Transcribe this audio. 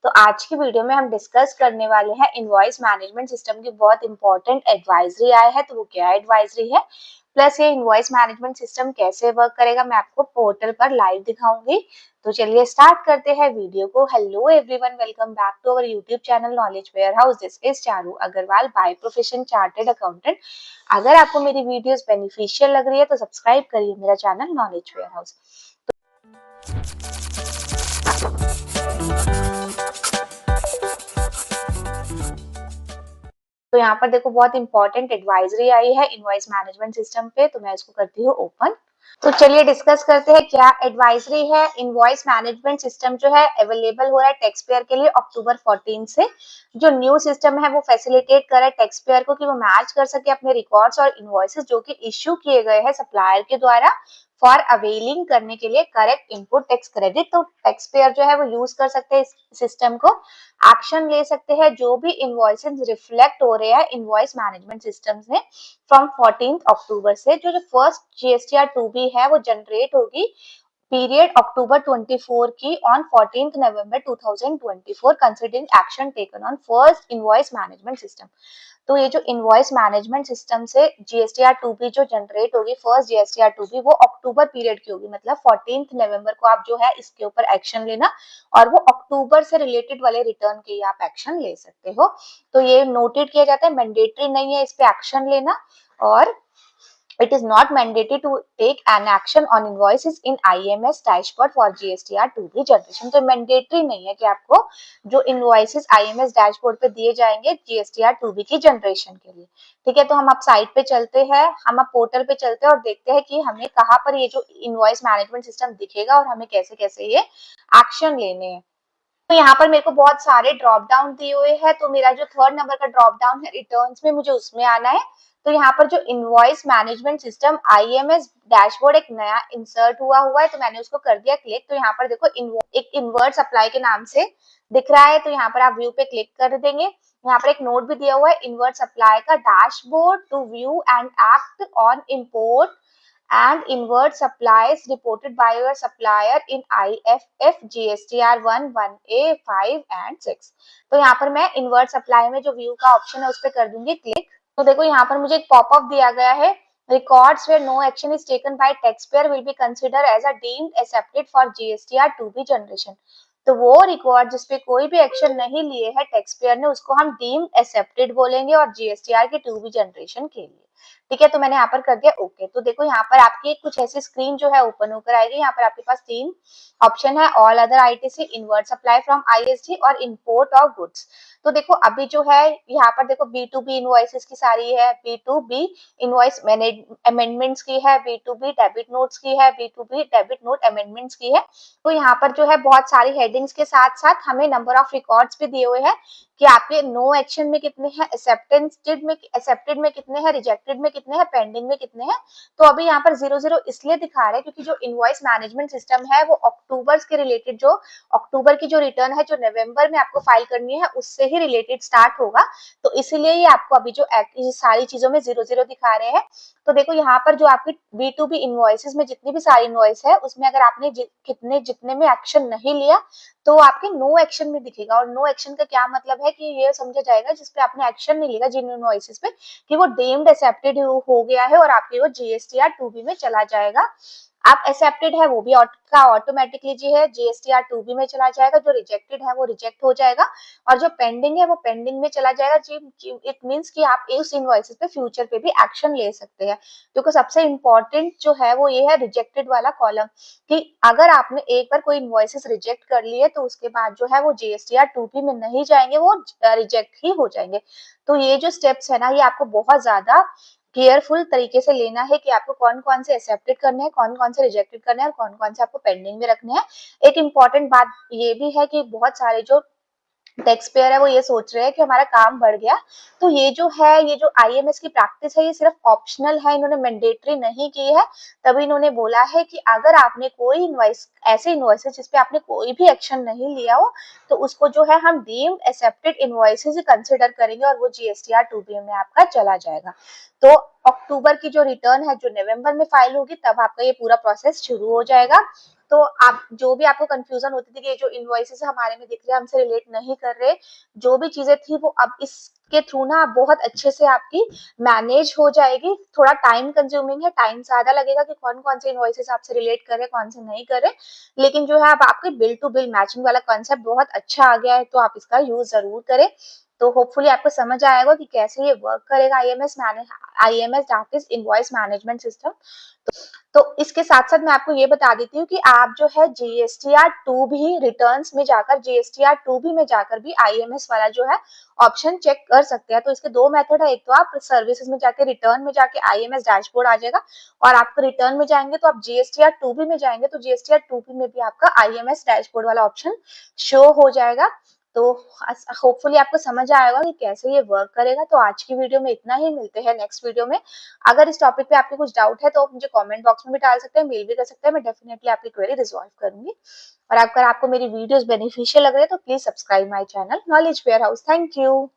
तो आज की वीडियो में हम डिस्कस करने वाले हैं इनवॉइस मैनेजमेंट सिस्टम की बहुत इंपॉर्टेंट एडवाइजरी आया है। तो वो क्या एडवाइजरी है, प्लस ये इनवॉइस मैनेजमेंट सिस्टम कैसे वर्क करेगा, मैं आपको पोर्टल पर लाइव दिखाऊंगी। तो चलिए स्टार्ट करते हैं वीडियो को। Hello everyone, welcome back to our YouTube channel Knowledge Warehouse. This is Charu Agrawal, by profession chartered accountant. अगर आपको मेरी वीडियोस बेनिफिशियल लग रही है तो सब्सक्राइब करिए मेरा चैनल नॉलेज वेयर हाउस। तो यहाँ पर देखो बहुत इंपॉर्टेंट एडवाइजरी आई है इनवॉइस मैनेजमेंट सिस्टम पे, तो मैं इसको करती हूँ ओपन। तो चलिए डिस्कस करते हैं क्या एडवाइजरी है। इनवॉइस मैनेजमेंट सिस्टम जो है अवेलेबल हो रहा है टैक्स पेयर के लिए अक्टूबर 14 से। जो न्यू सिस्टम है वो फैसिलिटेट कर रहा है टैक्स पेयर को कि वो मैच कर सके अपने रिकॉर्ड्स और इनवॉइसेस जो कि इश्यू किए गए हैं सप्लायर के द्वारा फॉर अवेलिंग करने के लिए करेक्ट इनपुट टैक्स क्रेडिट। तो टैक्स पेयर जो है वो यूज कर सकते हैं इस सिस्टम को, एक्शन ले सकते हैं जो भी इनवॉइसेस रिफ्लेक्ट हो रहे हैं इनवॉइस मैनेजमेंट सिस्टम में फ्रॉम 14 अक्टूबर से। जो फर्स्ट जीएसटीआर 2B है वो जनरेट होगी पीरियड अक्टूबर 24 की on 14th November 2024 considering action taken on first invoice management system. तो ये जो इनवॉइस मैनेजमेंट सिस्टम से जीएसटीआर 2B जो जनरेट होगी फर्स्ट जीएसटीआर 2B वो अक्टूबर पीरियड की होगी, मतलब 14th नवंबर को आप जो है इसके ऊपर एक्शन लेना और वो अक्टूबर से रिलेटेड वाले रिटर्न के आप एक्शन ले सकते हो। तो ये नोटेड किया जाता है, मैंडेटरी नहीं है इस पे एक्शन लेना, और it is not mandatory to take an action on invoices in IMS dashboard for GSTR 2B generation। तो मैंडेटरी नहीं है कि आपको जो इनवॉइसेस IMS डैशबोर्ड पे दिए जाएंगे GSTR 2B की जनरेशन के लिए। ठीक है, तो हम अब साइट पे चलते हैं, हम अब पोर्टल पे चलते हैं और देखते हैं कि हमें कहाँ पर ये जो इनवॉइस मैनेजमेंट सिस्टम दिखेगा और हमें कैसे कैसे ये एक्शन लेने हैं। तो यहाँ पर मेरे को बहुत सारे ड्रॉप डाउन दिए हुए हैं, तो मेरा जो थर्ड नंबर का ड्रॉप डाउन है रिटर्न्स में, मुझे उसमें आना है। तो यहाँ पर जो invoice management system IMS dashboard एक नया इंसर्ट हुआ है, तो मैंने उसको कर दिया क्लिक। तो यहाँ पर देखो एक इनवर्ट सप्लाई के नाम से दिख रहा है, तो यहाँ पर आप व्यू पे क्लिक कर देंगे। यहाँ पर एक नोट भी दिया हुआ है इनवर्ट सप्लाई का dashboard to view and act on import and invert supplies reported by your supplier in IFF GSTR 1, 1A, 5 and 6। तो यहाँ पर मैं invert supply में जो view का ऑप्शन है उस पर कर दूंगी क्लिक। तो देखो यहाँ पर मुझे एक पॉपअप दिया गया है, records where no action is taken by taxpayer will be considered as a deemed accepted for GSTR 2B generation। तो वो रिकॉर्ड जिसपे कोई भी एक्शन नहीं लिए है टैक्स पेयर ने उसको हम डीम्ड एक्सेप्टेड बोलेंगे और जीएसटीआर के 2B जनरेशन के लिए। ठीक है, तो मैंने यहाँ पर कर दिया ओके। तो देखो यहाँ पर आपकी कुछ ऐसी स्क्रीन जो है ओपन होकर आएगी। यहाँ पर आपके पास तीन ऑप्शन है, all other ITC, inward supply from ISD और इंपोर्ट ऑफ गुड्स। तो देखो अभी जो है यहाँ पर देखो B2B इनवॉइसेस की सारी है, B2B इनवॉइस अमेंडमेंट्स की है, B2B डेबिट नोट्स की है, B2B डेबिट नोट अमेंडमेंट्स की है। तो यहाँ पर जो है बहुत सारी हेडिंग्स के साथ साथ हमें नंबर ऑफ रिकॉर्ड्स भी दिए हुए हैं कि आपके नो एक्शन में कितने हैं, एक्सेप्टेड में कितने हैं, रिजेक्टेड में कितने हैं, पेंडिंग में कितने हैं। तो अभी यहाँ पर 0 इसलिए दिखा रहे हैं क्योंकि जो इनवॉइस मैनेजमेंट सिस्टम है वो अक्टूबर के रिलेटेड, जो अक्टूबर की जो रिटर्न है जो नवंबर में आपको फाइल करनी है उससे ही रिलेटेड स्टार्ट होगा। तो इसीलिए ये आपको अभी जो सारी चीजों में 0 दिखा रहे हैं। तो देखो यहाँ पर जो आपकी B2B इनवॉइसेस में जितनी भी सारी इनवॉइस है उसमें अगर आपने जितने में एक्शन नहीं लिया तो आपके नो एक्शन में दिखेगा। और नो एक्शन का क्या मतलब है कि ये समझा जाएगा जिसपे आपने एक्शन नहीं लिया जिन इनवॉइसेस पे कि वो डीम्ड एक्सेप्टेड हो गया है और आपके वो जीएसटीआर 2B में चला जाएगा। आप एक्सेप्टेड है वो भी का ऑटोमेटिकली जी है जीएसटीआर 2B में चला जाएगा, जो रिजेक्टेड है वो रिजेक्ट हो जाएगा और जो पेंडिंग है वो पेंडिंग में चला जाएगा। जी इट मींस कि आप उस इनवॉइसेस पे फ्यूचर पे भी एक्शन ले सकते हैं। क्योंकि सबसे इंपॉर्टेंट जो है वो ये है रिजेक्टेड वाला कॉलम, कि अगर आपने एक बार कोई इनवॉइसेस रिजेक्ट कर लिए तो उसके बाद जो है वो जीएसटीआर 2B में नहीं जाएंगे, वो रिजेक्ट ही हो जाएंगे। तो ये जो स्टेप्स है ना ये आपको बहुत ज्यादा केयरफुल तरीके से लेना है कि आपको कौन कौन से एक्सेप्टेड करने हैं, कौन कौन से रिजेक्टेड करने हैं और कौन कौन से आपको पेंडिंग में रखने हैं। एक इम्पॉर्टेंट बात ये भी है कि बहुत सारे जो टैक्स पेयर है वो ये सोच रहे हैं कि हमारा काम बढ़ गया। तो ये जो आईएमएस की प्रैक्टिस है ये सिर्फ ऑप्शनल है, इन्होंने मैंडेटरी नहीं की है। तभी इन्होंने बोला है कि अगर आपने कोई इनवॉइस ऐसे इनवॉइसेस जिसपे आपने कोई भी एक्शन नहीं लिया हो तो उसको जो है हम डीम्ड एक्सेप्टेड इनवॉइसेस ही कंसिडर करेंगे और वो जीएसटीआर 2B में आपका चला जाएगा। तो अक्टूबर की जो रिटर्न है जो नवंबर में फाइल होगी तब आपका ये पूरा प्रोसेस शुरू हो जाएगा। तो आप जो भी आपको कंफ्यूजन होती थी कि ये जो इनवॉइसेस हमारे में दिख रहे हैं हमसे रिलेट नहीं कर रहे, जो भी चीजें थी वो अब इसके थ्रू ना बहुत अच्छे से आपकी मैनेज हो जाएगी। थोड़ा टाइम कंज्यूमिंग है, टाइम ज्यादा लगेगा कि कौन कौन से इनवॉइसेस आपसे रिलेट कर रहे हैं, कौन से नहीं कर रहे, लेकिन जो है अब आपके बिल टू बिल मैचिंग वाला कॉन्सेप्ट बहुत अच्छा आ गया है, तो आप इसका यूज जरूर करें। तो होपफुली आपको समझ आएगा कि कैसे ये वर्क करेगा IMS that is invoice management system. तो इसके साथ साथ मैं आपको ये बता देती हूँ कि आप जो है जीएसटीआर 2 भी रिटर्न्स में जाकर जीएसटीआर 2 भी में जाकर भी आईएमएस वाला जो है ऑप्शन चेक कर सकते हैं। तो इसके दो मेथड है, एक तो आप सर्विसेज में जाके रिटर्न में जाके आईएमएस डैशबोर्ड आ जाएगा, और आप रिटर्न में जाएंगे तो आप जीएसटीआर 2 भी में जाएंगे तो जीएसटीआर 2 भी में भी आपका आईएमएस डैशबोर्ड वाला ऑप्शन शो हो जाएगा। तो होपफुली आपको समझ आएगा कि कैसे ये वर्क करेगा। तो आज की वीडियो में इतना ही, मिलते हैं नेक्स्ट वीडियो में। अगर इस टॉपिक पे आपके कुछ डाउट है तो आप मुझे कमेंट बॉक्स में भी डाल सकते हैं, मेल भी कर सकते हैं, मैं डेफिनेटली आपकी क्वेरी रिजॉल्व करूंगी। और अगर आपको मेरी वीडियोस बेनिफिशियल लग रहे हैं तो please subscribe my channel Knowledge Warehouse. Thank you.